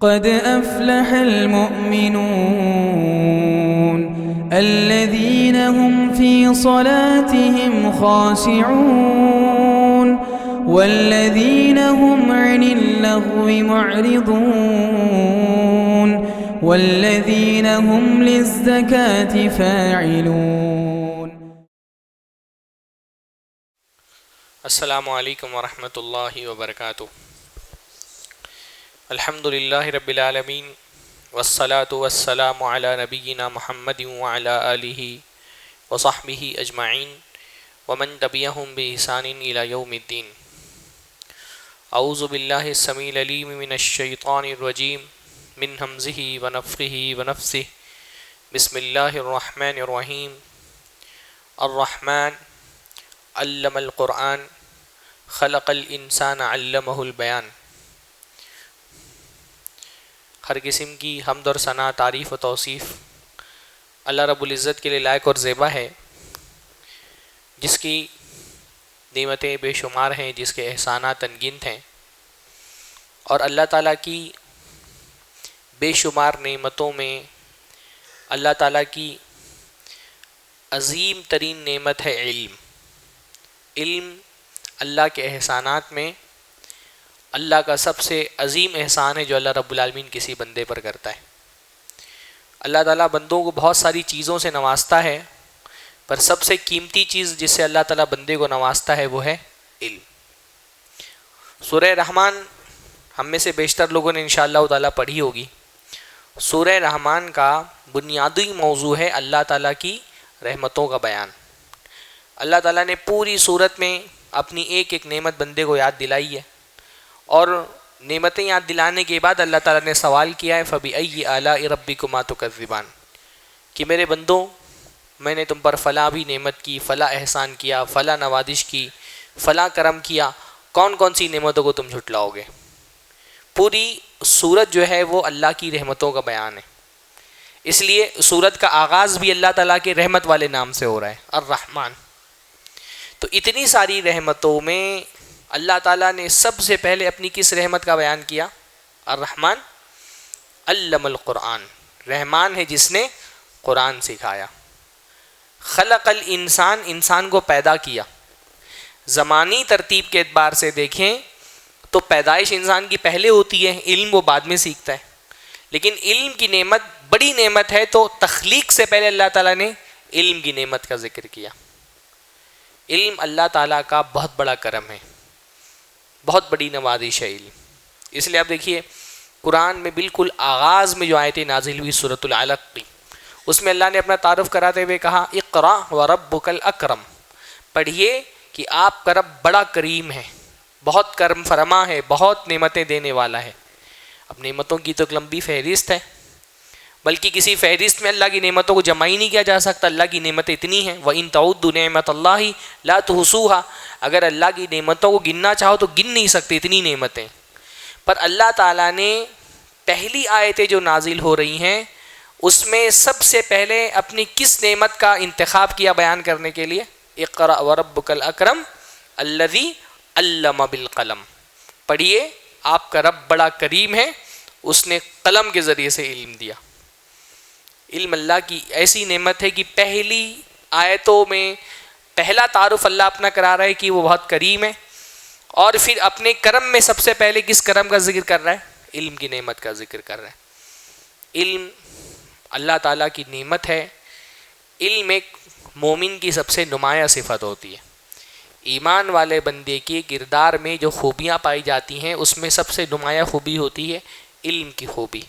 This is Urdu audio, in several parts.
قد أفلح المؤمنون الذين هم في صلاتهم خاشعون والذين هم عن اللغو معرضون والذين هم للزكاة فاعلون. السلام علیکم ورحمۃ اللہ وبرکاتہ. الحمد للہ رب العالمین والصلاة والسلام علی نبینا محمد وعلی آلہ وصحبہ اجمعین ومن تبعہم بإحسان الی یوم الدین. اعوذ باللہ السمیع العلیم من الشیطان الرجیم من ہمزہ ونفخہ ونفثہ. بسم اللہ الرحمن الرحیم. الرحمن علم القرآن خلق الانسان علمہ البیان. ہر قسم کی حمد اور ثنا، تعریف و توصیف اللہ رب العزت کے لیے لائق اور زیبا ہے، جس کی نعمتیں بے شمار ہیں، جس کے احسانات انگنت ہیں، اور اللہ تعالیٰ کی بے شمار نعمتوں میں اللہ تعالیٰ کی عظیم ترین نعمت ہے علم. علم اللہ کے احسانات میں اللہ کا سب سے عظیم احسان ہے جو اللہ رب العالمین کسی بندے پر کرتا ہے. اللہ تعالیٰ بندوں کو بہت ساری چیزوں سے نوازتا ہے، پر سب سے قیمتی چیز جس سے اللہ تعالیٰ بندے کو نوازتا ہے وہ ہے علم. سورہ رحمان ہم میں سے بیشتر لوگوں نے انشاءاللہ تعالیٰ پڑھی ہوگی. سورہ رحمان کا بنیادی موضوع ہے اللہ تعالیٰ کی رحمتوں کا بیان. اللہ تعالیٰ نے پوری صورت میں اپنی ایک ایک نعمت بندے کو یاد دلائی ہے، اور نعمتیں یاد دلانے کے بعد اللہ تعالیٰ نے سوال کیا ہے فَبِأَيِّ آلَاءِ رَبِّكُمَا تُكَذِّبَانِ، کہ میرے بندوں میں نے تم پر فلاں بھی نعمت کی، فلاں احسان کیا، فلاں نوازش کی، فلاں کرم کیا، کون کون سی نعمتوں کو تم جھٹلاؤ گے. پوری صورت جو ہے وہ اللہ کی رحمتوں کا بیان ہے. اس لیے صورت کا آغاز بھی اللہ تعالیٰ کے رحمت والے نام سے ہو رہا ہے، الرحمن. تو اتنی ساری رحمتوں میں اللہ تعالیٰ نے سب سے پہلے اپنی کس رحمت کا بیان کیا؟ الرحمن علم القرآن. رحمان ہے جس نے قرآن سکھایا. خلق الانسان، انسان کو پیدا کیا. زمانی ترتیب کے اعتبار سے دیکھیں تو پیدائش انسان کی پہلے ہوتی ہے، علم وہ بعد میں سیکھتا ہے. لیکن علم کی نعمت بڑی نعمت ہے، تو تخلیق سے پہلے اللہ تعالیٰ نے علم کی نعمت کا ذکر کیا. علم اللہ تعالیٰ کا بہت بڑا کرم ہے، بہت بڑی نوازش ہے علم. اس لیے آپ دیکھیے قرآن میں بالکل آغاز میں جو آیتیں نازل ہوئی سورۃ العلق کی، اس میں اللہ نے اپنا تعارف کراتے ہوئے کہا اقرأ وربک الاکرم، پڑھیے کہ آپ کا رب بڑا کریم ہے، بہت کرم فرما ہے، بہت نعمتیں دینے والا ہے. اب نعمتوں کی تو ایک لمبی فہرست ہے، بلکہ کسی فہرست میں اللہ کی نعمتوں کو جمع ہی نہیں کیا جا سکتا. اللہ کی نعمتیں اتنی ہیں، وَإِن تَعُدُّوا نِعْمَتَ اللَّهِ لَا تُحْصُوهَا، اگر اللہ کی نعمتوں کو گننا چاہو تو گن نہیں سکتے، اتنی نعمتیں. پر اللہ تعالیٰ نے پہلی آیتیں جو نازل ہو رہی ہیں اس میں سب سے پہلے اپنی کس نعمت کا انتخاب کیا بیان کرنے کے لیے؟ اقرأ وربک الاکرم الذی علم بالقلم. پڑھیے آپ کا رب بڑا کریم ہے، اس نے قلم کے ذریعے سے علم دیا. علم اللہ کی ایسی نعمت ہے کہ پہلی آیتوں میں پہلا تعارف اللہ اپنا کرا رہا ہے کہ وہ بہت کریم ہے، اور پھر اپنے کرم میں سب سے پہلے کس کرم کا ذکر کر رہا ہے؟ علم کی نعمت کا ذکر کر رہا ہے. علم اللہ تعالیٰ کی نعمت ہے. علم ایک مومن کی سب سے نمایاں صفت ہوتی ہے. ایمان والے بندے کے کردار میں جو خوبیاں پائی جاتی ہیں اس میں سب سے نمایاں خوبی ہوتی ہے علم کی خوبی.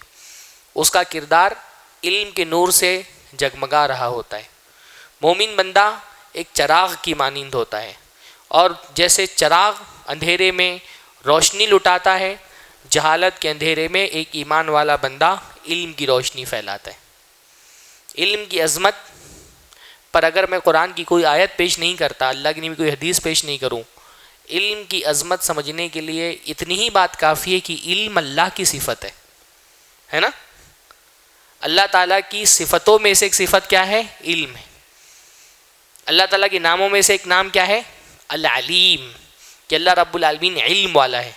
اس کا کردار علم کے نور سے جگمگا رہا ہوتا ہے. مومن بندہ ایک چراغ کی مانند ہوتا ہے، اور جیسے چراغ اندھیرے میں روشنی لٹاتا ہے، جہالت کے اندھیرے میں ایک ایمان والا بندہ علم کی روشنی پھیلاتا ہے. علم کی عظمت پر اگر میں قرآن کی کوئی آیت پیش نہیں کرتا، اللہ کی کوئی حدیث پیش نہیں کروں، علم کی عظمت سمجھنے کے لیے اتنی ہی بات کافی ہے کہ علم اللہ کی صفت ہے نا. اللہ تعالیٰ کی صفتوں میں سے ایک صفت کیا ہے؟ علم ہے. اللہ تعالیٰ کے ناموں میں سے ایک نام کیا ہے؟ العلیم، کہ اللہ رب العالمین علم والا ہے.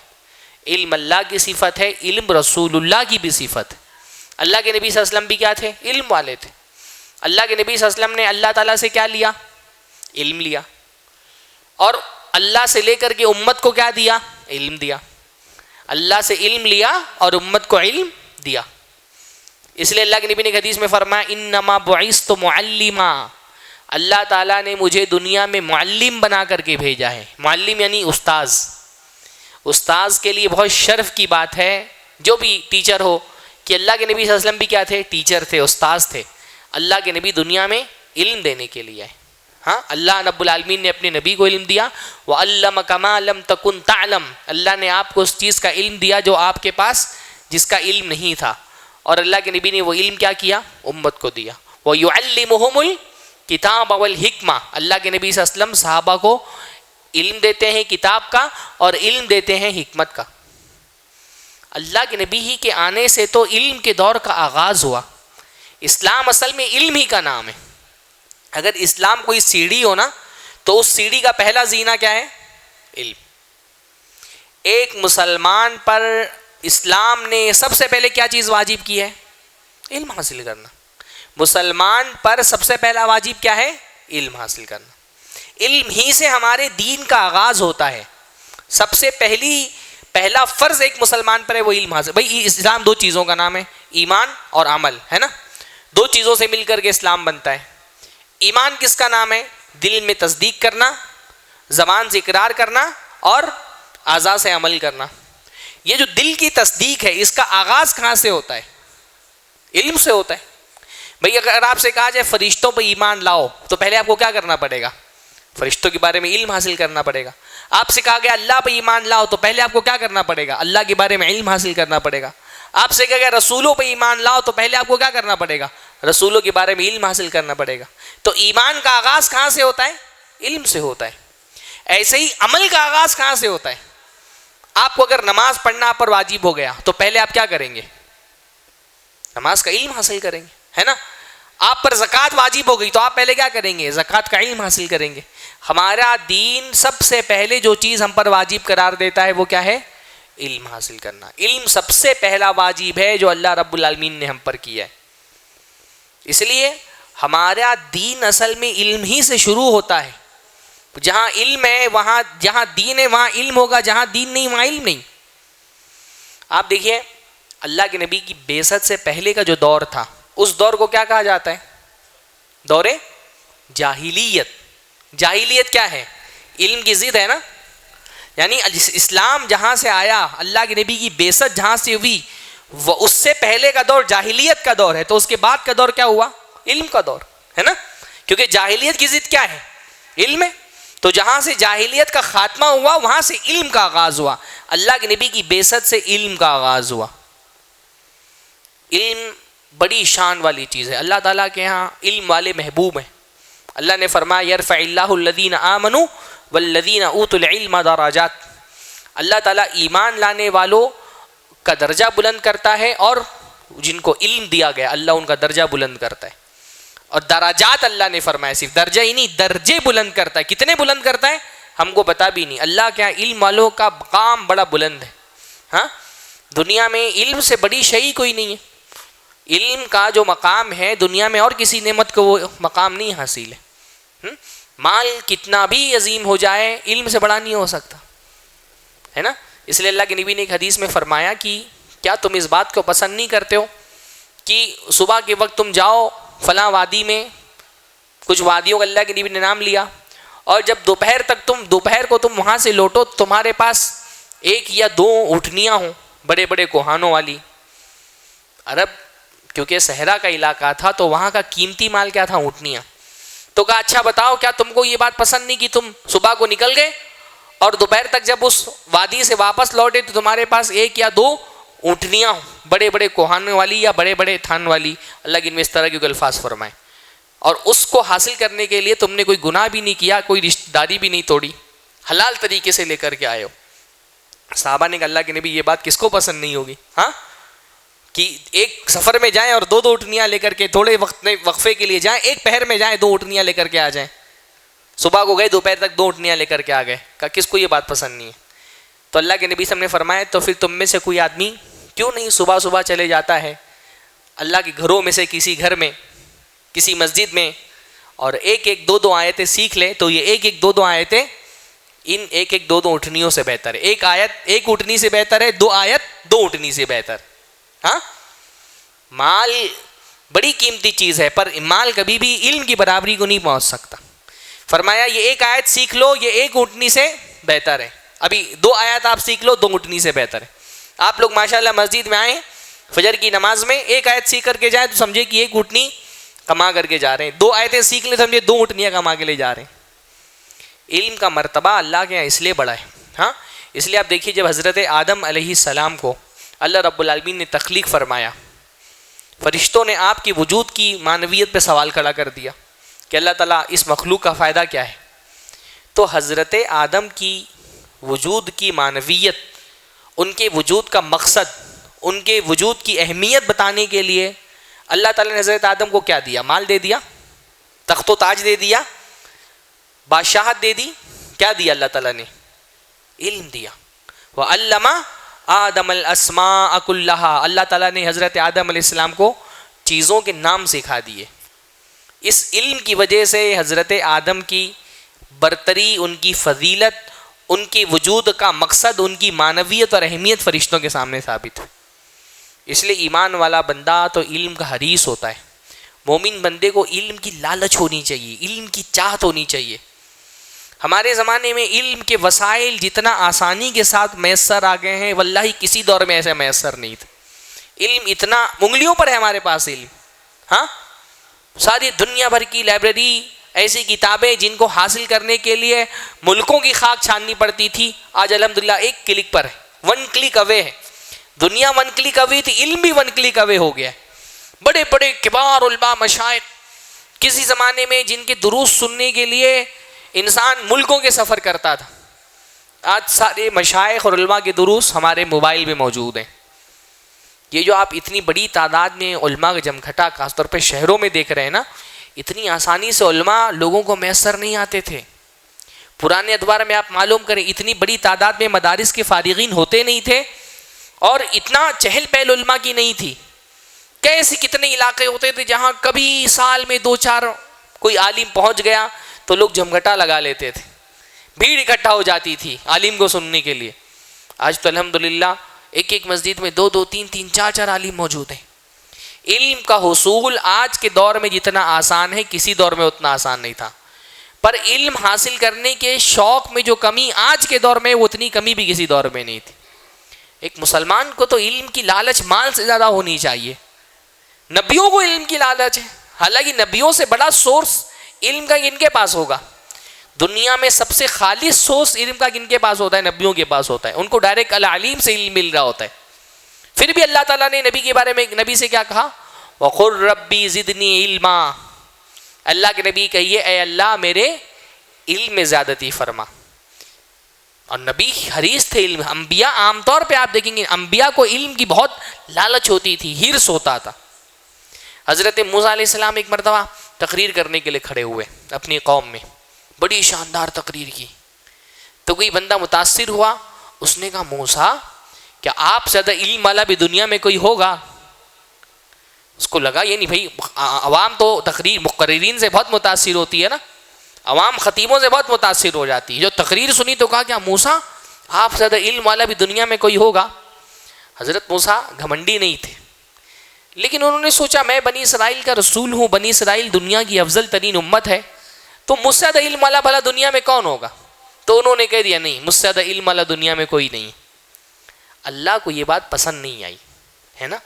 علم اللہ کی صفت ہے، علم رسول اللہ کی بھی صفت ہے۔ اللہ کے نبی صلی اللہ علیہ وسلم بھی کیا تھے؟ علم والے تھے۔ اللہ کے نبی صلی اللہ علیہ وسلم نے اللہ تعالیٰ سے کیا لیا؟ علم لیا، اور اللہ سے لے کر کے امت کو کیا دیا؟ علم دیا۔ اللہ سے علم لیا اور امت کو علم دیا۔ اس لیے اللہ کے نبی نے حدیث میں فرمایا انما بعثت معلما، اللہ تعالیٰ نے مجھے دنیا میں معلم بنا کر کے بھیجا ہے۔ معلم یعنی استاذ۔ استاذ کے لیے بہت شرف کی بات ہے، جو بھی ٹیچر ہو، کہ اللہ کے نبی صلی اللہ علیہ وسلم بھی کیا تھے؟ ٹیچر تھے، استاذ تھے۔ اللہ کے نبی دنیا میں علم دینے کے لیے ہے۔ ہاں، اللہ رب العالمین نے اپنے نبی کو علم دیا، وَعَلَّمَكَ مَا لَمْ تَكُنْ تَعْلَمْ، اللہ نے آپ کو اس چیز کا علم دیا جو آپ کے پاس جس کا علم نہیں تھا، اور اللہ کے نبی نے وہ علم کیا کیا؟ امت کو دیا۔ وَيُعَلِّمُهُمُ الْكِتَابَ وَالْحِكْمَةَ، اللہ کے نبی صلی اللہ علیہ وسلم صحابہ کو علم دیتے ہیں کتاب کا اور علم دیتے ہیں حکمت کا۔ اللہ کے نبی ہی کے آنے سے تو علم کے دور کا آغاز ہوا۔ اسلام اصل میں علم ہی کا نام ہے۔ اگر اسلام کوئی سیڑھی ہو نا، تو اس سیڑھی کا پہلا زینہ کیا ہے؟ علم۔ ایک مسلمان پر اسلام نے سب سے پہلے کیا چیز واجب کی ہے؟ علم حاصل کرنا۔ مسلمان پر سب سے پہلا واجب کیا ہے؟ علم حاصل کرنا۔ علم ہی سے ہمارے دین کا آغاز ہوتا ہے۔ سب سے پہلا فرض ایک مسلمان پر ہے وہ علم حاصل۔ بھائی اسلام دو چیزوں کا نام ہے، ایمان اور عمل، ہے نا؟ دو چیزوں سے مل کر کے اسلام بنتا ہے۔ ایمان کس کا نام ہے؟ دل میں تصدیق کرنا، زبان سے اقرار کرنا اور اعضاء سے عمل کرنا۔ یہ جو دل کی تصدیق ہے، اس کا آغاز کہاں سے ہوتا ہے؟ علم سے ہوتا ہے۔ بھئی اگر آپ سے کہا جائے فرشتوں پہ ایمان لاؤ، تو پہلے آپ کو کیا کرنا پڑے گا؟ فرشتوں کے بارے میں علم حاصل کرنا پڑے گا۔ آپ سے کہا گیا اللہ پہ ایمان لاؤ، تو پہلے آپ کو کیا کرنا پڑے گا؟ اللہ کے بارے میں علم حاصل کرنا پڑے گا۔ آپ سے کہا گیا رسولوں پہ ایمان لاؤ، تو پہلے آپ کو کیا کرنا پڑے گا؟ رسولوں کے بارے میں علم حاصل کرنا پڑے گا۔ تو ایمان کا آغاز کہاں سے ہوتا ہے؟ علم سے ہوتا ہے۔ ایسے ہی عمل کا آغاز کہاں سے ہوتا ہے؟ آپ کو اگر نماز پڑھنا آپ پر واجب ہو گیا، تو پہلے آپ کیا کریں گے؟ نماز کا علم حاصل کریں گے، ہے نا؟ آپ پر زکوٰۃ واجب ہو گئی، تو آپ پہلے کیا کریں گے؟ زکوٰۃ کا علم حاصل کریں گے۔ ہمارا دین سب سے پہلے جو چیز ہم پر واجب قرار دیتا ہے وہ کیا ہے؟ علم حاصل کرنا۔ علم سب سے پہلا واجب ہے جو اللہ رب العالمین نے ہم پر کیا ہے۔ اس لیے ہمارا دین اصل میں علم ہی سے شروع ہوتا ہے۔ جہاں علم ہے وہاں، جہاں دین ہے وہاں علم ہوگا، جہاں دین نہیں وہاں علم نہیں۔ آپ دیکھیے اللہ کے نبی کی بعثت سے پہلے کا جو دور تھا، اس دور کو کیا کہا جاتا ہے؟ دور جاہلیت۔ جاہلیت کیا ہے؟ علم کی ضد ہے نا۔ یعنی اسلام جہاں سے آیا، اللہ کے نبی کی بعثت جہاں سے ہوئی، وہ اس سے پہلے کا دور جاہلیت کا دور ہے، تو اس کے بعد کا دور کیا ہوا؟ علم کا دور ہے نا، کیونکہ جاہلیت کی ضد کیا ہے؟ علم ہے۔ تو جہاں سے جاہلیت کا خاتمہ ہوا وہاں سے علم کا آغاز ہوا۔ اللہ کے نبی کی بعثت سے علم کا آغاز ہوا۔ علم بڑی شان والی چیز ہے۔ اللہ تعالیٰ کے ہاں علم والے محبوب ہیں۔ اللہ نے فرمایا یرفع اللہ الذین آمنوا والذین اوتوا العلم درجات، اللہ تعالیٰ ایمان لانے والوں کا درجہ بلند کرتا ہے، اور جن کو علم دیا گیا اللہ ان کا درجہ بلند کرتا ہے۔ اور دراجات اللہ نے فرمایا، صرف درجہ ہی نہیں، درجے بلند کرتا ہے۔ کتنے بلند کرتا ہے ہم کو پتا بھی نہیں۔ اللہ کے یہاں علم والوں کا مقام بڑا بلند ہے۔ ہاں، دنیا میں علم سے بڑی شے کوئی نہیں ہے۔ علم کا جو مقام ہے دنیا میں اور کسی نعمت کو وہ مقام نہیں حاصل ہے۔ مال کتنا بھی عظیم ہو جائے علم سے بڑا نہیں ہو سکتا، ہے نا۔ اس لیے اللہ کے نبی نے ایک حدیث میں فرمایا کہ کیا تم اس بات کو پسند نہیں کرتے ہو کہ صبح کے وقت تم جاؤ فلاں وادی میں، کچھ وادیوں کا اللہ کے نبی نے نام لیا، اور جب دوپہر کو تم وہاں سے لوٹو، تمہارے پاس ایک یا دو اونٹنیاں ہوں بڑے بڑے کوہانوں والی۔ عرب کیونکہ صحرا کا علاقہ تھا تو وہاں کا قیمتی مال کیا تھا؟ اونٹنیاں۔ تو کہا اچھا بتاؤ کیا تم کو یہ بات پسند نہیں کہ تم صبح کو نکل گئے اور دوپہر تک جب اس وادی سے واپس لوٹے تو تمہارے پاس ایک یا دو اونٹنیاں ہوں بڑے بڑے کوہانوں والی یا بڑے بڑے تھان والی، اللہ کے اس طرح کے الفاظ فرمائے، اور اس کو حاصل کرنے کے لیے تم نے کوئی گناہ بھی نہیں کیا، کوئی رشتہ داری بھی نہیں توڑی، حلال طریقے سے لے کر کے آئے ہو۔ صحابہ نے کہا اللہ کے نبی یہ بات کس کو پسند نہیں ہوگی؟ ہاں، کہ ایک سفر میں جائیں اور دو اونٹنیاں لے کر کے تھوڑے وقفے کے لیے جائیں، ایک پہر میں جائیں دو اونٹنیاں لے کر کے آ جائیں، صبح کو گئے دوپہر تک دو اونٹنیاں لے کر کے آ گئے۔ کہا کس کو یہ بات پسند نہیں ہے؟ تو اللہ کے نبی صلی اللہ علیہ وسلم نے فرمایا تو پھر تم میں سے کوئی آدمی کیوں نہیں صبح صبح چلے جاتا ہے اللہ کے گھروں میں سے کسی گھر میں کسی مسجد میں اور ایک ایک دو دو آیتیں سیکھ لے. تو یہ ایک ایک دو دو آیتیں ان ایک ایک دو دو اٹھنیوں سے بہتر ہے. ایک آیت ایک اٹھنی سے بہتر ہے, دو آیت دو اٹھنی سے بہتر. ہاں مال بڑی قیمتی چیز ہے پر مال کبھی بھی علم کی برابری کو نہیں پہنچ سکتا. فرمایا یہ ایک آیت سیکھ لو یہ ایک اٹھنی سے بہتر ہے. ابھی دو آیات آپ سیکھ لو دو اٹھنی سے بہتر ہے. آپ لوگ ماشاءاللہ مسجد میں آئیں فجر کی نماز میں ایک آیت سیکھ کر کے جائیں تو سمجھے کہ ایک اٹھنی کما کر کے جا رہے ہیں. دو آیتیں سیکھ لیں سمجھے دو اٹھنیاں کما کے لے جا رہے ہیں. علم کا مرتبہ اللہ کے یہاں اس لیے بڑا ہے. ہاں اس لیے آپ دیکھیے جب حضرت آدم علیہ السلام کو اللہ رب العالمین نے تخلیق فرمایا, فرشتوں نے آپ کی وجود کی معنویت پہ سوال کھڑا کر دیا کہ اللہ تعالیٰ اس مخلوق کا فائدہ کیا ہے. تو حضرت آدم کی وجود کی معنویت, ان کے وجود کا مقصد, ان کے وجود کی اہمیت بتانے کے لیے اللہ تعالیٰ نے حضرت آدم کو کیا دیا؟ مال دے دیا, تخت و تاج دے دیا, بادشاہت دے دی. کیا دیا اللہ تعالیٰ نے؟ علم دیا. وَعَلَّمَ آدم الاسماء كلها, اللہ تعالیٰ نے حضرت آدم علیہ السلام کو چیزوں کے نام سکھا دیے. اس علم کی وجہ سے حضرت آدم کی برتری, ان کی فضیلت, ان کی وجود کا مقصد, ان کی معنویت اور اہمیت فرشتوں کے سامنے ثابت ہے. اس لیے ایمان والا بندہ تو علم کا حریص ہوتا ہے. مومن بندے کو علم کی لالچ ہونی چاہیے, علم کی چاہت ہونی چاہیے. ہمارے زمانے میں علم کے وسائل جتنا آسانی کے ساتھ میسر آ گئے ہیں واللہ کسی دور میں ایسے میسر نہیں تھا. علم اتنا انگلیوں پر ہے ہمارے پاس علم. ہاں ساری دنیا بھر کی لائبریری, ایسی کتابیں جن کو حاصل کرنے کے لیے ملکوں کی خاک چھاننی پڑتی تھی, آج الحمدللہ ایک کلک پر ہے, ون کلک اوے ہے. دنیا ون کلک اوے تھی, علم بھی ون کلک اوے ہو گیا. بڑے بڑے کبار علماء مشائخ کسی زمانے میں جن کے دروس سننے کے لیے انسان ملکوں کے سفر کرتا تھا, آج سارے مشائخ اور علماء کے دروس ہمارے موبائل میں موجود ہیں. یہ جو آپ اتنی بڑی تعداد میں علماء کا جمگھٹا خاص طور پہ شہروں میں دیکھ رہے ہیں نا, اتنی آسانی سے علماء لوگوں کو میسر نہیں آتے تھے. پرانے ادوار میں آپ معلوم کریں اتنی بڑی تعداد میں مدارس کے فارغین ہوتے نہیں تھے اور اتنا چہل پہل علماء کی نہیں تھی. کیسے کتنے علاقے ہوتے تھے جہاں کبھی سال میں دو چار کوئی عالم پہنچ گیا تو لوگ جمگھٹا لگا لیتے تھے, بھیڑ اکٹھا ہو جاتی تھی عالم کو سننے کے لیے. آج تو الحمدللہ ایک ایک مسجد میں دو دو تین تین چار چار عالم موجود ہیں. علم کا حصول آج کے دور میں جتنا آسان ہے کسی دور میں اتنا آسان نہیں تھا, پر علم حاصل کرنے کے شوق میں جو کمی آج کے دور میں وہ اتنی کمی بھی کسی دور میں نہیں تھی. ایک مسلمان کو تو علم کی لالچ مال سے زیادہ ہونی چاہیے. نبیوں کو علم کی لالچ ہے, حالانکہ نبیوں سے بڑا سورس علم کا کن کے پاس ہوگا؟ دنیا میں سب سے خالص سورس علم کا کن کے پاس ہوتا ہے؟ نبیوں کے پاس ہوتا ہے. ان کو ڈائریکٹ العلیم سے علم مل رہا ہوتا ہے. پھر بھی اللہ تعالیٰ نے نبی کے بارے میں نبی سے کیا کہا؟ وَقُلْ رَبِّ زِدْنِي عِلْمًا, اللہ کے نبی کہیے اے اللہ میرے علم میں زیادتی فرما. اور نبی حریص تھے علم. انبیاء عام طور پہ آپ دیکھیں گے انبیاء کو علم کی بہت لالچ ہوتی تھی, حرص ہوتا تھا. حضرت موسیٰ علیہ السلام ایک مرتبہ تقریر کرنے کے لیے کھڑے ہوئے اپنی قوم میں, بڑی شاندار تقریر کی. تو کوئی بندہ متاثر ہوا, اس نے کہا موسیٰ کیا آپ سے زیادہ علم والا بھی دنیا میں کوئی ہوگا؟ اس کو لگا یہ نہیں بھائی, عوام تو تقریر مقررین سے بہت متاثر ہوتی ہے نا, عوام خطیبوں سے بہت متاثر ہو جاتی ہے. جو تقریر سنی تو کہا کیا موسیٰ آپ سے زیادہ علم والا بھی دنیا میں کوئی ہوگا؟ حضرت موسیٰ گھمنڈی نہیں تھے, لیکن انہوں نے سوچا میں بنی اسرائیل کا رسول ہوں, بنی اسرائیل دنیا کی افضل ترین امت ہے, تو مجھ سے زیادہ علم والا بھلا دنیا میں کون ہوگا؟ تو انہوں نے کہہ دیا نہیں, مجھ سے زیادہ علم والا دنیا میں کوئی نہیں. اللہ کو یہ بات پسند نہیں آئی ہے نا.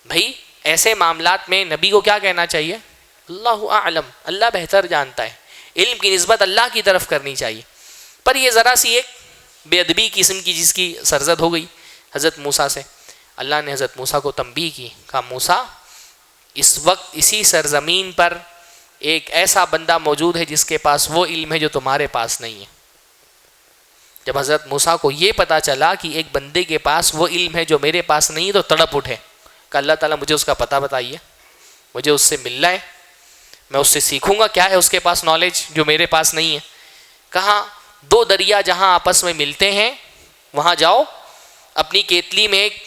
بھائی ایسے معاملات میں نبی کو کیا کہنا چاہیے؟ اللہ اعلم, اللہ بہتر جانتا ہے. علم کی نسبت اللہ کی طرف کرنی چاہیے. پر یہ ذرا سی ایک بے ادبی قسم کی جس کی سرزد ہو گئی حضرت موسیٰ سے, اللہ نے حضرت موسیٰ کو تنبیہ کی, کہا موسیٰ اس وقت اسی سرزمین پر ایک ایسا بندہ موجود ہے جس کے پاس وہ علم ہے جو تمہارے پاس نہیں ہے. جب حضرت موسیٰ کو یہ پتا چلا کہ ایک بندے کے پاس وہ علم ہے جو میرے پاس نہیں ہے تو تڑپ اٹھے, کہ اللہ تعالیٰ مجھے اس کا پتہ بتائیے, مجھے اس سے ملنا ہے, میں اس سے سیکھوں گا کیا ہے اس کے پاس نالج جو میرے پاس نہیں ہے. کہا دو دریا جہاں آپس میں ملتے ہیں وہاں جاؤ، اپنی کیتلی میں ایک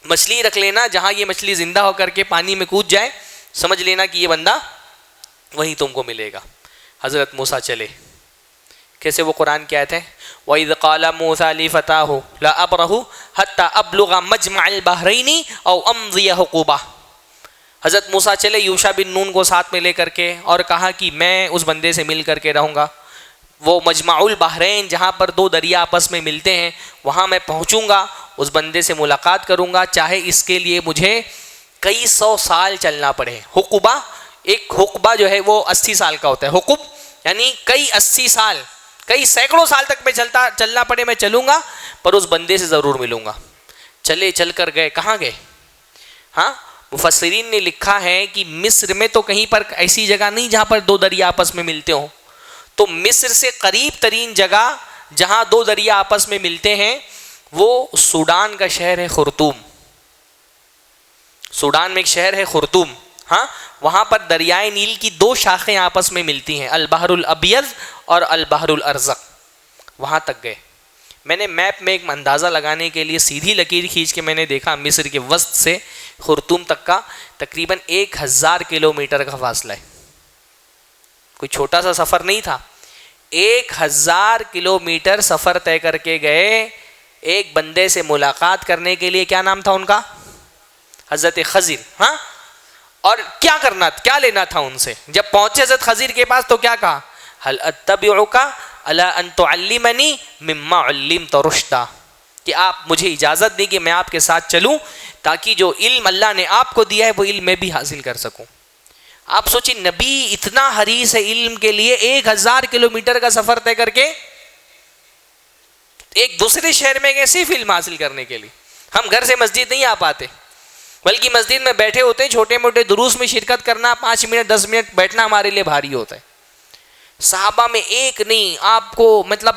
مچھلی رکھ لینا، جہاں یہ مچھلی زندہ ہو کر کے پانی میں کود جائے سمجھ لینا کہ یہ بندہ وہیں تم کو ملے گا۔ حضرت موسیٰ چلے، کیسے وہ قرآن کی آیت ہے وَإِذْ قَالَ مُوسَىٰ لِفَتَاهُ لَأَبْرَحُ حَتَّىٰ أَبْلُغَ مَجْمَعَ الْبَحْرَيْنِ أَوْ أَمْضِيَ حُقُوبًا۔ حضرت موسیٰ چلے یوشع بن نون کو ساتھ میں لے کر کے، اور کہا کہ میں اس بندے سے مل کر کے رہوں گا، وہ مجمع البحرین جہاں پر دو دریا آپس میں ملتے ہیں وہاں میں پہنچوں گا، اس بندے سے ملاقات کروں گا، چاہے اس کے لیے مجھے کئی 100 سال چلنا پڑے۔ حقبہ، ایک حقبہ جو ہے وہ 80 سال کا ہوتا ہے، حقب یعنی کئی 80 سال، کئی سینکڑوں سال تک میں چلنا پڑے میں چلوں گا، پر اس بندے سے ضرور ملوں گا۔ چلے، چل کر گئے، کہاں گئے؟ ہاں، مفسرین نے لکھا ہے کہ مصر میں تو کہیں پر ایسی جگہ نہیں جہاں پر دو دریا آپس میں ملتے ہوں، تو مصر سے قریب ترین جگہ جہاں دو دریا آپس میں ملتے ہیں وہ سوڈان کا شہر ہے خرطوم۔ سوڈان میں ایک شہر ہے خرطوم، ہاں، وہاں پر دریائے نیل کی دو شاخیں آپس میں ملتی ہیں، البحر الابیض اور البحر الارزق۔ وہاں تک گئے۔ میں نے میپ میں ایک اندازہ لگانے کے لیے سیدھی لکیر کھینچ کے میں نے دیکھا مصر کے وسط سے خرطوم تک کا تقریباً 1000 کلومیٹر کا فاصلہ ہے۔ کوئی چھوٹا سا سفر نہیں تھا، 1000 کلومیٹر سفر طے کر کے گئے ایک بندے سے ملاقات کرنے کے لیے۔ کیا نام تھا ان کا؟ حضرت خضر۔ ہاں، اور کیا کرنا، کیا لینا تھا ان سے؟ جب پہنچے حضرت خضر کے پاس تو کیا کہا؟ هل اتبعک علی ان تعلمنی مما علمت رشدا، کہ آپ مجھے اجازت دیں کہ میں آپ کے ساتھ چلوں تاکہ جو علم اللہ نے آپ کو دیا ہے وہ علم میں بھی حاصل کر سکوں۔ آپ سوچیں، نبی اتنا حریص ہے علم کے لیے، 1000 کلومیٹر کا سفر طے کر کے ایک دوسرے شہر میں گئے صرف علم حاصل کرنے کے لیے۔ ہم گھر سے مسجد نہیں آ پاتے، بلکہ مسجد میں بیٹھے ہوتے ہیں، چھوٹے موٹے دروس میں شرکت کرنا 5 منٹ 10 منٹ بیٹھنا ہمارے لیے بھاری ہوتا ہے۔ صحابہ میں ایک نہیں، آپ کو مطلب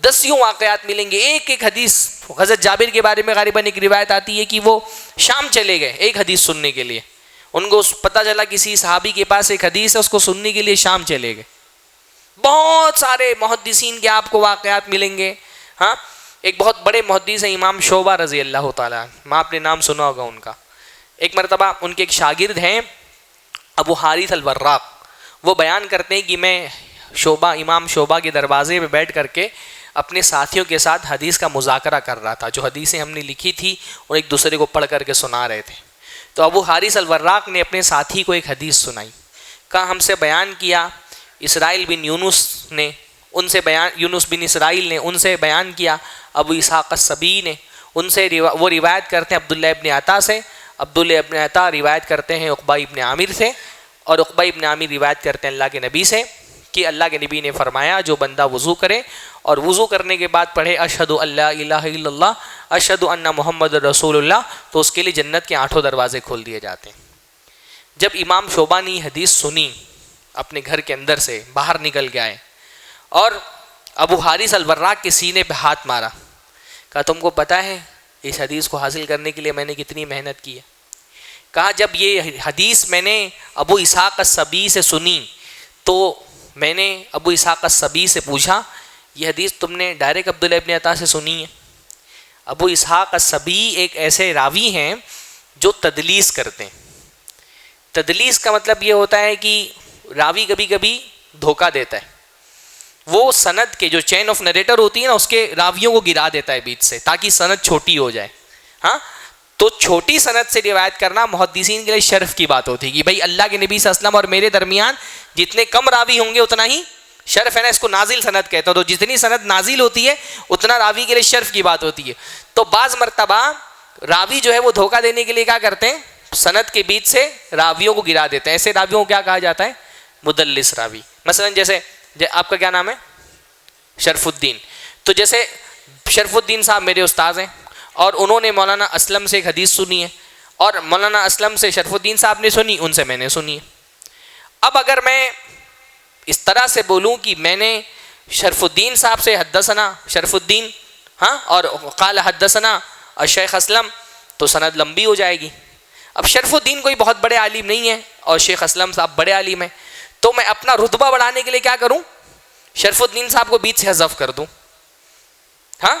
10 واقعات ملیں گے۔ ایک حدیث حضرت جابر کے بارے میں غالباً ایک روایت آتی ہے کہ وہ شام چلے گئے ایک حدیث سننے کے لیے، ان کو پتہ چلا کسی صحابی کے پاس ایک حدیث ہے، اس کو سننے کے لیے شام چلے گئے۔ بہت سارے محدثین کے آپ کو واقعات ملیں گے۔ ہاں، ایک بہت بڑے محدث ہیں امام شعبہ رضی اللہ تعالیٰ، آپ نے نام سنا ہوگا ان کا۔ ایک مرتبہ ان کے ایک شاگرد ہیں ابو حارث الوراق، وہ بیان کرتے ہیں کہ میں امام شعبہ کے دروازے پہ بیٹھ کر کے اپنے ساتھیوں کے ساتھ حدیث کا مذاکرہ کر رہا تھا، جو حدیثیں ہم نے لکھی تھی اور ایک دوسرے کو پڑھ کر کے سنا رہے تھے۔ تو ابو حارث الوراق نے اپنے ساتھی کو ایک حدیث سنائی، کہا ہم سے بیان کیا اسرائیل بن یونس نے، ان سے بیان یونس بن اسرائیل نے ان سے بیان کیا ابو اسحاق السبی نے، ان سے وہ روایت کرتے ہیں عبداللہ ابن عطا سے، عبداللہ ابن عطا روایت کرتے ہیں عقبہ ابن عامر سے، اور عقبہ ابن عامر روایت کرتے ہیں اللہ کے نبی سے کہ اللہ کے نبی نے فرمایا جو بندہ وضو کرے اور وضو کرنے کے بعد پڑھے اشہد ان لا الہ الا اللہ اشہد ان محمد رسول اللہ، تو اس کے لیے جنت کے 8 دروازے کھول دیے جاتے ہیں۔ جب امام شعبہ نے حدیث سنی، اپنے گھر کے اندر سے باہر نکل کے آئے اور ابو حارث الوراق کے سینے پہ ہاتھ مارا، کہا تم کو پتہ ہے اس حدیث کو حاصل کرنے کے لیے میں نے کتنی محنت کی ہے؟ کہا جب یہ حدیث میں نے ابو اسحاق السبی سے سنی تو میں نے ابو اسحاق السبی سے پوچھا یہ حدیث تم نے ڈائریکٹ عبداللہ ابن عطا سے سنی ہے؟ ابو اسحاق السبی ایک ایسے راوی ہیں جو تدلیس کرتے ہیں۔ تدلیس کا مطلب یہ ہوتا ہے کہ راوی کبھی کبھی دھوکہ دیتا ہے، وہ سند کے جو چین آف نریٹر ہوتی ہے نا اس کے راویوں کو گرا دیتا ہے بیچ سے تاکہ سند چھوٹی ہو جائے۔ ہاں، تو چھوٹی سند سے روایت کرنا محدثین کے لیے شرف کی بات ہوتی ہے کہ بھائی اللہ کے نبی صلی اللہ علیہ وسلم اور میرے درمیان جتنے کم راوی ہوں گے اتنا ہی شرف ہے نا، اس کو نازل سند کہتے ہیں، تو جتنی سند نازل ہوتی ہے اتنا راوی کے لیے شرف کی بات ہوتی ہے۔ تو بعض مرتبہ راوی جو ہے وہ دھوکہ دینے کے لیے کیا کرتے ہیں، سند کے بیچ سے راویوں کو گرا دیتے ہیں، ایسے راویوں کو کیا کہا جاتا ہے، مدلس راوی۔ مثلا جیسے آپ کا کیا نام ہے، شرف الدین، تو جیسے شرف الدین صاحب میرے استاذ ہیں اور انہوں نے مولانا اسلم سے ایک حدیث سنی ہے اور مولانا اسلم سے شرف الدین صاحب نے سنی، ان سے میں نے سنی ہے۔ اب اگر میں اس طرح سے بولوں کہ میں نے شرف الدین صاحب سے حدثنا شرف الدین ہاں اور قال حدثنا الشیخ اسلم، تو سند لمبی ہو جائے گی۔ اب شرف الدین کوئی بہت بڑے عالم نہیں ہے اور شیخ اسلم صاحب بڑے عالم ہیں، تو میں اپنا رتبہ بڑھانے کے لیے کیا کروں، شرف الدین صاحب کو بیچ سے حذف کر دوں۔ ہاں،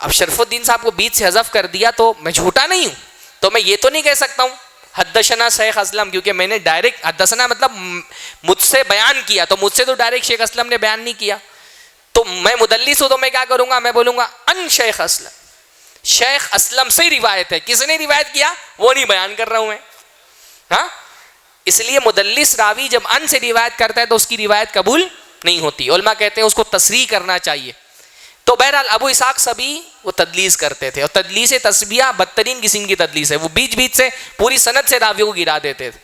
اب شرف الدین صاحب کو بیچ سے حذف کر دیا تو میں جھوٹا نہیں ہوں, تو میں یہ تو نہیں کہہ سکتا ہوں حدثنا شیخ اسلم, کیونکہ میں نے ڈائریکٹ حدثنا مطلب مجھ سے بیان کیا, تو مجھ سے تو ڈائریکٹ شیخ اسلم نے بیان نہیں کیا. تو میں مدلس ہوں تو میں کیا کروں گا, میں بولوں گا ان شیخ اسلم, شیخ اسلم سے روایت ہے, کس نے روایت کیا وہ نہیں بیان کر رہا ہوں میں. ہاں, اس لیے مدلس راوی جب ان سے روایت کرتا ہے تو اس کی روایت قبول نہیں ہوتی. علماء کہتے ہیں اس کو تصریح کرنا چاہیے. تو بہرحال ابو اسحاق سبی وہ تدلیس کرتے تھے, اور تدلیس تسبیہ بدترین قسم کی تدلیس ہے, وہ بیچ بیچ سے پوری سند سے راویوں کو گرا دیتے تھے.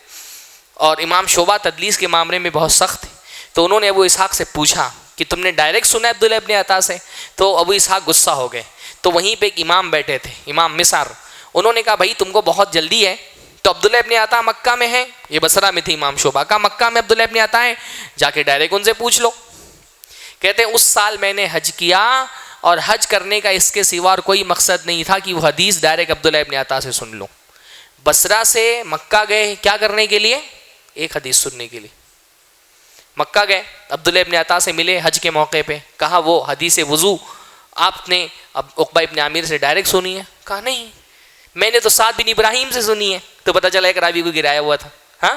اور امام شعبہ تدلیس کے معاملے میں بہت سخت تھے. تو انہوں نے ابو اسحاق سے پوچھا کہ تم نے ڈائریکٹ سنا عبداللہ ابن عطا سے؟ تو ابو اسحاق غصہ ہو گئے. تو وہیں پہ ایک امام بیٹھے تھے, امام مصر, انہوں نے کہا بھائی تم کو بہت جلدی ہے, تو عبداللہ ابن عطا مکہ میں ہے, یہ بصرہ میں تھی امام شعبہ, کہا مکہ میں عبداللہ ابن عطا ہے, جا کے ڈائریکٹ ان سے پوچھ لو. کہتے ہیں اس سال میں نے حج کیا, اور حج کرنے کا اس کے سوا اور کوئی مقصد نہیں تھا کہ وہ حدیث ڈائریکٹ عبداللہ ابن عطا سے سن لوں. بصرہ سے مکہ گئے کیا کرنے کے لیے؟ ایک حدیث سننے کے لیے. مکہ گئے, عبداللہ ابن عطا سے ملے حج کے موقع پہ, کہا وہ حدیث وضو آپ نے اب عقبہ ابن عامر سے ڈائریکٹ سنی ہے؟ کہا نہیں, میں نے تو سعد بن ابراہیم سے سنی ہے. تو پتہ چلا ایک راوی کو گرایا ہوا تھا. ہاں,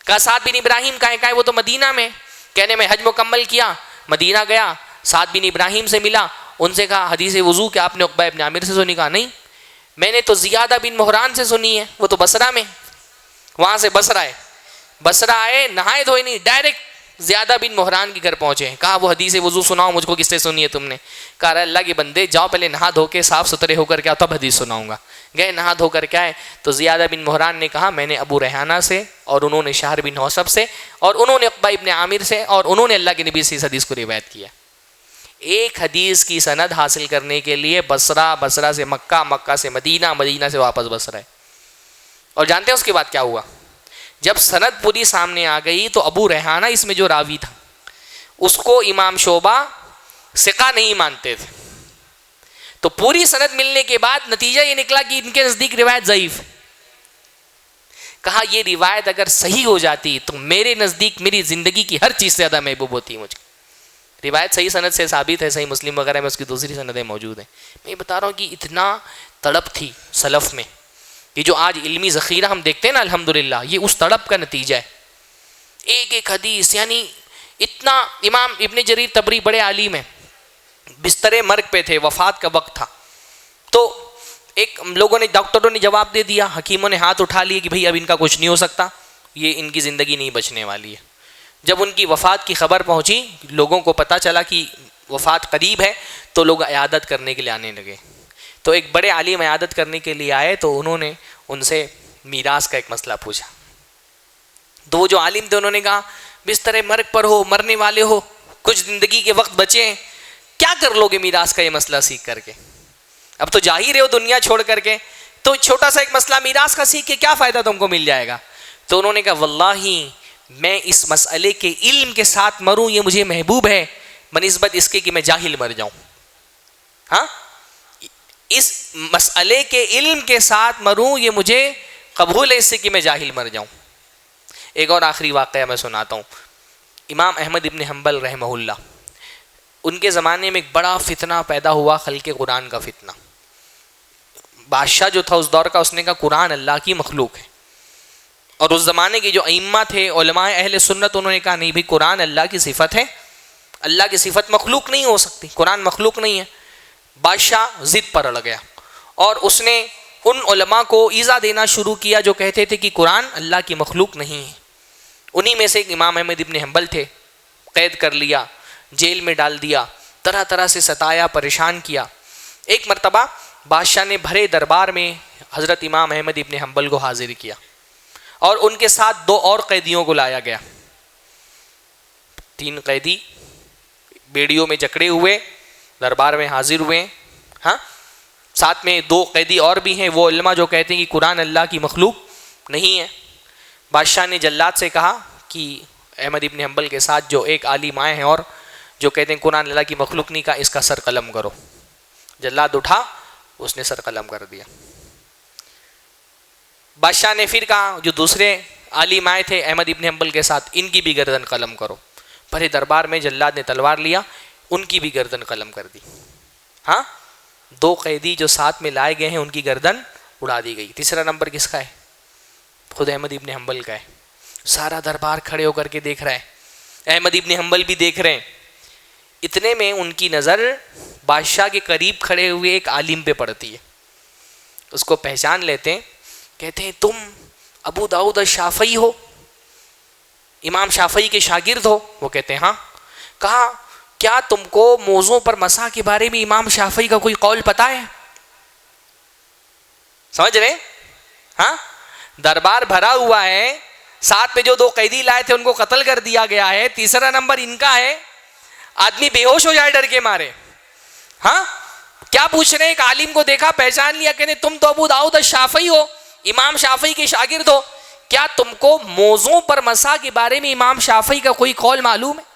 کہا سعد بن ابراہیم کہاں ہے؟ کہا وہ تو مدینہ میں. کہنے میں حج مکمل کیا, مدینہ گیا, سعد بن ابراہیم سے ملا, ان سے کہا حدیث وضو کہ آپ نے عقبہ ابن عامر سے سنی؟ کہا نہیں, میں نے تو زیادہ بن مہران سے سنی ہے, وہ تو بصرہ میں. وہاں سے بصرہ آئے, بصرہ آئے, نہائے دھوئے نہیں, ڈائریکٹ زیادہ بن مہران کے گھر پہنچے. کہا وہ حدیث وضو سناؤ مجھ کو, کس سے سنی ہے تم نے؟ کہا اللہ کے بندے جاؤ پہلے نہا دھو کے صاف ستھرے ہو کر کے آؤ تب حدیث سناؤں گا. گئے نہا دھو کر کے آئے, تو زیادہ بن مہران نے کہا میں نے ابو ریحانہ سے, اور انہوں نے شہر بن حوصب سے, اور انہوں نے عقبہ ابن عامر سے, اور انہوں نے اللہ کے نبی سے اس حدیث کو روایت کیا. ایک حدیث کی سند حاصل کرنے کے لیے بصرہ, بصرہ سے مکہ, مکہ سے مدینہ, مدینہ سے واپس بصرہ. اور جانتے ہیں اس کے بعد کیا ہوا؟ جب سند پوری سامنے آ گئی تو ابو ریحانہ اس میں جو راوی تھا اس کو امام شعبہ ثقہ نہیں مانتے تھے. تو پوری سند ملنے کے بعد نتیجہ یہ نکلا کہ ان کے نزدیک روایت ضعیف ہے. کہا یہ روایت اگر صحیح ہو جاتی تو میرے نزدیک میری زندگی کی ہر چیز سے زیادہ محبوب ہوتی ہے مجھے. روایت صحیح سند سے ثابت ہے, صحیح مسلم وغیرہ میں اس کی دوسری سندیں موجود ہیں. میں بتا رہا ہوں کہ اتنا تڑپ تھی سلف میں, کہ جو آج علمی ذخیرہ ہم دیکھتے ہیں نا الحمدللہ, یہ اس تڑپ کا نتیجہ ہے. ایک ایک حدیث, یعنی اتنا. امام ابن جریر طبری بڑے عالم ہیں, بستر مرگ پہ تھے, وفات کا وقت تھا, تو ایک لوگوں نے, ڈاکٹروں نے جواب دے دیا, حکیموں نے ہاتھ اٹھا لیے کہ بھئی اب ان کا کچھ نہیں ہو سکتا, یہ ان کی زندگی نہیں بچنے والی ہے. جب ان کی وفات کی خبر پہنچی, لوگوں کو پتہ چلا کہ وفات قریب ہے, تو لوگ عیادت کرنے کے لیے آنے لگے. تو ایک بڑے عالم عیادت کرنے کے لیے آئے, تو انہوں نے ان سے میراث کا ایک مسئلہ پوچھا. تو وہ جو عالم تھے انہوں نے کہا بستر مرگ پر ہو, مرنے والے ہو, کچھ زندگی کے وقت بچے ہیں, کیا کر لو گے میراث کا یہ مسئلہ سیکھ کر کے؟ اب تو جا ہی رہے ہو دنیا چھوڑ کر کے, تو چھوٹا سا ایک مسئلہ میراث کا سیکھ کے کیا فائدہ تم کو مل جائے گا؟ تو انہوں نے کہا واللہ میں اس مسئلے کے علم کے ساتھ مروں یہ مجھے محبوب ہے بنسبت اس کے کہ میں جاہل مر جاؤں. ہاں, اس مسئلے کے علم کے ساتھ مروں یہ مجھے قبول ہے اس سے کہ میں جاہل مر جاؤں. ایک اور آخری واقعہ میں سناتا ہوں. امام احمد ابن حنبل رحمہ اللہ, ان کے زمانے میں ایک بڑا فتنہ پیدا ہوا, خلق قرآن کا فتنہ. بادشاہ جو تھا اس دور کا, اس نے کہا قرآن اللہ کی مخلوق ہے. اور اس زمانے کے جو ائمہ تھے علماء اہل سنت, انہوں نے کہا نہیں بھائی قرآن اللہ کی صفت ہے, اللہ کی صفت مخلوق نہیں ہو سکتی, قرآن مخلوق نہیں ہے. بادشاہ ضد پر اڑ گیا, اور اس نے ان علماء کو ایذا دینا شروع کیا جو کہتے تھے کہ قرآن اللہ کی مخلوق نہیں ہے. انہی میں سے ایک امام احمد ابن حنبل تھے, قید کر لیا, جیل میں ڈال دیا, طرح طرح سے ستایا, پریشان کیا. ایک مرتبہ بادشاہ نے بھرے دربار میں حضرت امام احمد ابن حنبل کو حاضر کیا, اور ان کے ساتھ 2 اور قیدیوں کو لایا گیا. 3 قیدی بیڑیوں میں جکڑے ہوئے دربار میں حاضر ہوئے. ہاں, ساتھ میں 2 قیدی اور بھی ہیں, وہ علماء جو کہتے ہیں کہ قرآن اللہ کی مخلوق نہیں ہے. بادشاہ نے جلاد سے کہا کہ احمد ابن حنبل کے ساتھ جو ایک عالم آئے ہیں اور جو کہتے ہیں قرآن اللہ کی مخلوق نہیں, کا اس کا سر قلم کرو. جلاد اٹھا, اس نے سر قلم کر دیا. بادشاہ نے پھر کہا جو دوسرے عالم آئے تھے احمد ابن حنبل کے ساتھ, ان کی بھی گردن قلم کرو. بھرے دربار میں جلاد نے تلوار لیا, ان کی بھی گردن قلم کر دی. ہاں, دو قیدی جو ساتھ میں لائے گئے ہیں ان کی گردن اڑا دی گئی. تیسرا نمبر کس کا ہے؟ خود احمد ابن حنبل کا ہے. سارا دربار کھڑے ہو کر کے دیکھ رہا ہے، احمد ابن حنبل بھی دیکھ رہے ہیں. اتنے میں ان کی نظر بادشاہ کے قریب کھڑے ہوئے ایک عالم پہ پڑتی ہے. اس کو پہچان لیتے ہیں، کہتے ہیں تم ابو داؤد الشافعی ہو، امام شافعی کے شاگرد ہو؟ وہ کہتے ہیں ہاں. کہا کیا تم کو موضوع پر مسح کے بارے میں امام شافعی کا کوئی قول پتہ ہے؟ سمجھ رہے؟ ہاں، دربار بھرا ہوا ہے، ساتھ میں جو دو قیدی لائے تھے ان کو قتل کر دیا گیا ہے. تیسرا نمبر ان کا ہے، آدمی بے ہوش ہو جائے ڈر کے مارے. ہاں، کیا پوچھ رہے ہیں؟ ایک عالم کو دیکھا، پہچان لیا، کہتے تم تو ابو داؤد الشافعی ہو، امام شافعی کے شاگرد ہو، کیا تم کو موضوع پر مسح کے بارے میں امام شافعی کا کوئی قول معلوم ہے؟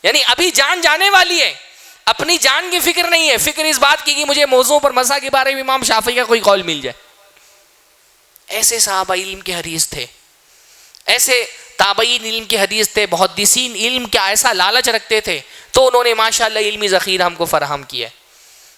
یعنی ابھی جان جانے والی ہے، اپنی جان کی فکر نہیں ہے، فکر اس بات کی کہ مجھے موضوع پر مسح کے بارے میں امام شافعی کا کوئی قول مل جائے. ایسے صحابہ علم کے حریص تھے، ایسے تابعین علم کے حدیث تھے، محدثین علم کا ایسا لالچ رکھتے تھے، تو انہوں نے ماشاءاللہ علمی ذخیرہ ہم کو فراہم کیا ہے.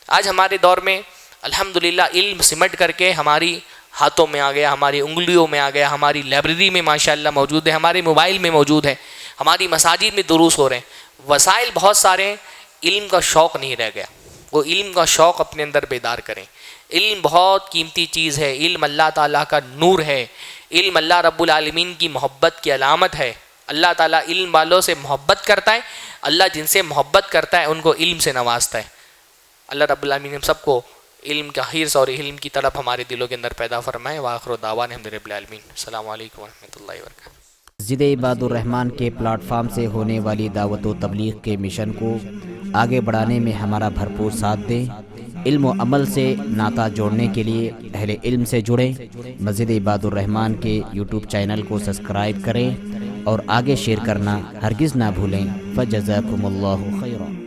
آج ہمارے دور میں الحمدللہ علم سمٹ کر کے ہماری ہاتھوں میں آ گیا، ہماری انگلیوں میں آ گیا، ہماری لائبریری میں ماشاءاللہ موجود ہے، ہمارے موبائل میں موجود ہے، ہماری مساجد میں دروس ہو رہے ہیں. وسائل بہت سارے، علم کا شوق نہیں رہ گیا. وہ علم کا شوق اپنے اندر بیدار کریں. علم بہت قیمتی چیز ہے، علم اللہ تعالیٰ کا نور ہے، علم اللہ رب العالمین کی محبت کی علامت ہے. اللہ تعالیٰ علم والوں سے محبت کرتا ہے، اللہ جن سے محبت کرتا ہے ان کو علم سے نوازتا ہے. اللہ رب العالمین ہم سب کو علم کا حرص اور علم کی طلب ہمارے دلوں کے اندر پیدا فرمائے. وآخر دعوانا الحمد للہ رب العالمین. السلام علیکم ورحمۃ اللہ وبرکاتہ. مسجد عباد الرحمن کے پلیٹ فارم سے ہونے والی دعوت و تبلیغ کے مشن کو آگے بڑھانے میں ہمارا بھرپور ساتھ دیں. علم و عمل سے ناطہ جوڑنے کے لیے اہل علم سے جڑیں. مسجد عباد الرحمن کے یوٹیوب چینل کو سبسکرائب کریں اور آگے شیئر کرنا ہرگز نہ بھولیں. فجزاکم اللہ خیرا.